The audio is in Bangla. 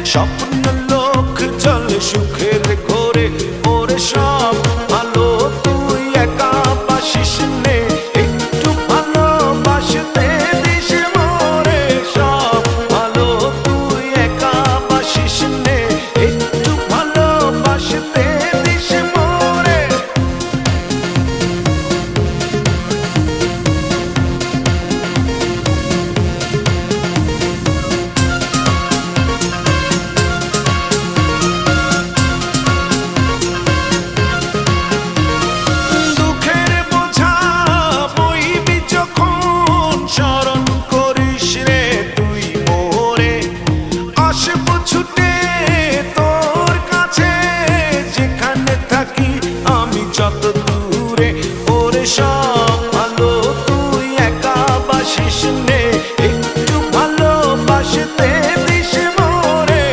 স্বপ্ন লোক চলে সুখের ঘোরে, ওরে সব ভালো তুই একা বাসিস নে, একটু ভালোবাসতে দিস মোরে। সব ভালো তুই একা বাসিস নে, একটু ভালোবাসতে দিস মোরে। দুঃখের বোঝা বইবি যখন স্মরণ করিস রে তুই মোরে, আসবো ছুটে